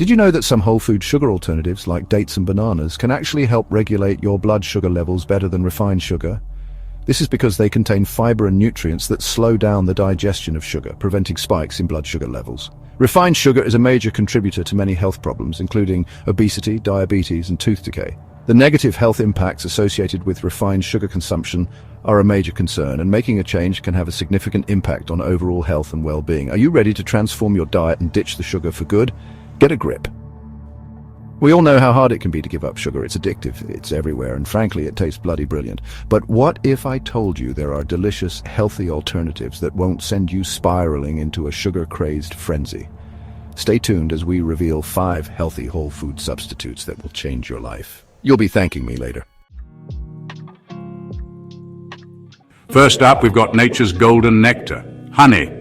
Did you know that some whole food sugar alternatives like dates and bananas can actually help regulate your blood sugar levels better than refined sugar? This is because they contain fiber and nutrients that slow down the digestion of sugar, preventing spikes in blood sugar levels. Refined sugar is a major contributor to many health problems, including obesity, diabetes, and tooth decay. The negative health impacts associated with refined sugar consumption are a major concern, and making a change can have a significant impact on overall health and well-being. Are you ready to transform your diet and ditch the sugar for good? Get a grip. We all know how hard it can be to give up sugar. It's addictive, it's everywhere, and frankly, it tastes bloody brilliant. But what if I told you there are delicious, healthy alternatives that won't send you spiraling into a sugar-crazed frenzy? Stay tuned as we reveal 5 healthy whole food substitutes that will change your life. You'll be thanking me later. First up, we've got nature's golden nectar, honey.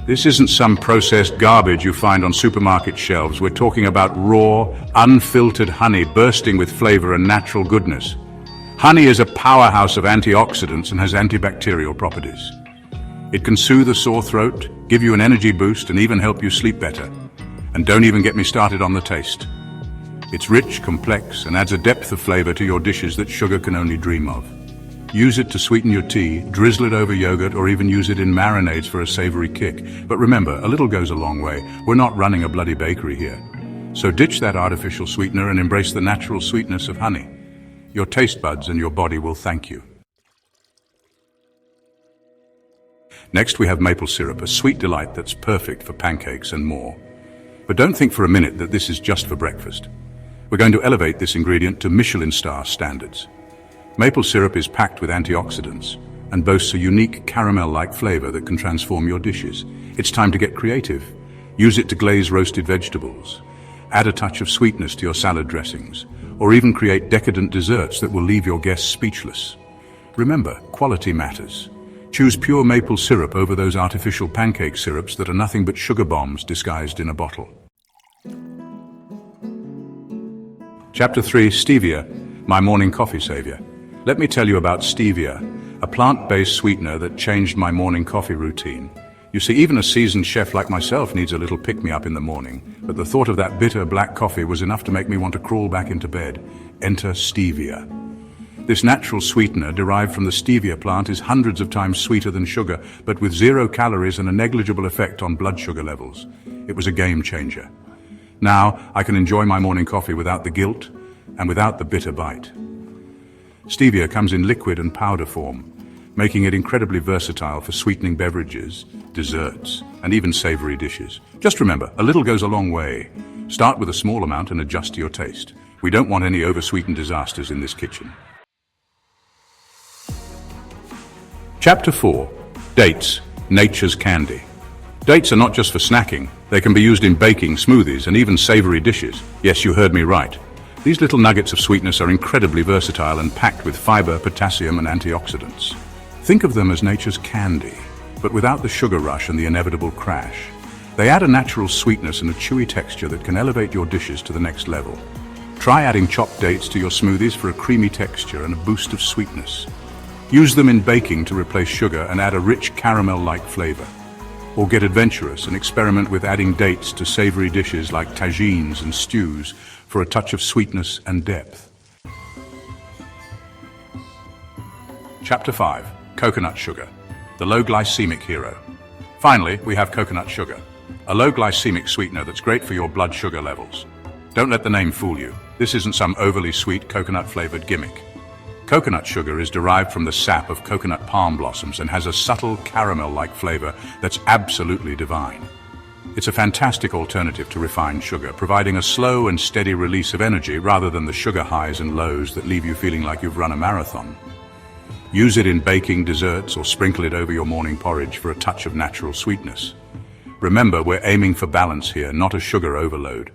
This isn't some processed garbage you find on supermarket shelves. We're talking about raw, unfiltered honey bursting with flavor and natural goodness. Honey is a powerhouse of antioxidants and has antibacterial properties. It can soothe a sore throat, give you an energy boost, and even help you sleep better. And don't even get me started on the taste. It's rich, complex, and adds a depth of flavor to your dishes that sugar can only dream of. Use it to sweeten your tea, drizzle it over yogurt, or even use it in marinades for a savory kick. But remember, a little goes a long way. We're not running a bloody bakery here. So ditch that artificial sweetener and embrace the natural sweetness of honey. Your taste buds and your body will thank you. Next, we have maple syrup, a sweet delight that's perfect for pancakes and more. But don't think for a minute that this is just for breakfast. We're going to elevate this ingredient to Michelin star standards. Maple syrup is packed with antioxidants and boasts a unique caramel-like flavor that can transform your dishes. It's time to get creative. Use it to glaze roasted vegetables, add a touch of sweetness to your salad dressings, or even create decadent desserts that will leave your guests speechless. Remember, quality matters. Choose pure maple syrup over those artificial pancake syrups that are nothing but sugar bombs disguised in a bottle. Chapter 3, Stevia, my morning coffee savior. Let me tell you about Stevia, a plant-based sweetener that changed my morning coffee routine. You see, even a seasoned chef like myself needs a little pick-me-up in the morning, but the thought of that bitter black coffee was enough to make me want to crawl back into bed. Enter Stevia. This natural sweetener derived from the stevia plant is hundreds of times sweeter than sugar, but with 0 calories and a negligible effect on blood sugar levels. It was a game changer. Now, I can enjoy my morning coffee without the guilt and without the bitter bite. Stevia comes in liquid and powder form, making it incredibly versatile for sweetening beverages, desserts, and even savory dishes. Just remember, a little goes a long way. Start with a small amount and adjust to your taste. We don't want any oversweetened disasters in this kitchen. Chapter 4. Dates, nature's candy. Dates are not just for snacking. They can be used in baking, smoothies, and even savory dishes. Yes, you heard me right. These little nuggets of sweetness are incredibly versatile and packed with fiber, potassium, and antioxidants. Think of them as nature's candy, but without the sugar rush and the inevitable crash. They add a natural sweetness and a chewy texture that can elevate your dishes to the next level. Try adding chopped dates to your smoothies for a creamy texture and a boost of sweetness. Use them in baking to replace sugar and add a rich caramel-like flavor. Or get adventurous and experiment with adding dates to savory dishes like tagines and stews for a touch of sweetness and depth. Chapter 5. Coconut sugar, the low-glycemic hero. Finally, we have coconut sugar, a low-glycemic sweetener that's great for your blood sugar levels. Don't let the name fool you. This isn't some overly sweet coconut-flavored gimmick. Coconut sugar is derived from the sap of coconut palm blossoms and has a subtle caramel-like flavor that's absolutely divine. It's a fantastic alternative to refined sugar, providing a slow and steady release of energy rather than the sugar highs and lows that leave you feeling like you've run a marathon. Use it in baking, desserts, or sprinkle it over your morning porridge for a touch of natural sweetness. Remember, we're aiming for balance here, not a sugar overload.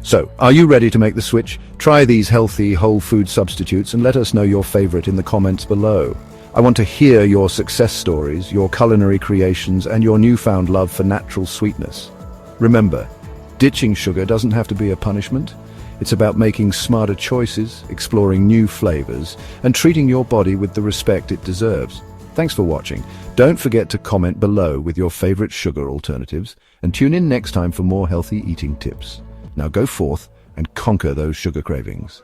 So, are you ready to make the switch? Try these healthy whole food substitutes and let us know your favorite in the comments below. I want to hear your success stories, your culinary creations, and your newfound love for natural sweetness. Remember, ditching sugar doesn't have to be a punishment. It's about making smarter choices, exploring new flavors, and treating your body with the respect it deserves. Thanks for watching. Don't forget to comment below with your favorite sugar alternatives and tune in next time for more healthy eating tips. Now go forth and conquer those sugar cravings.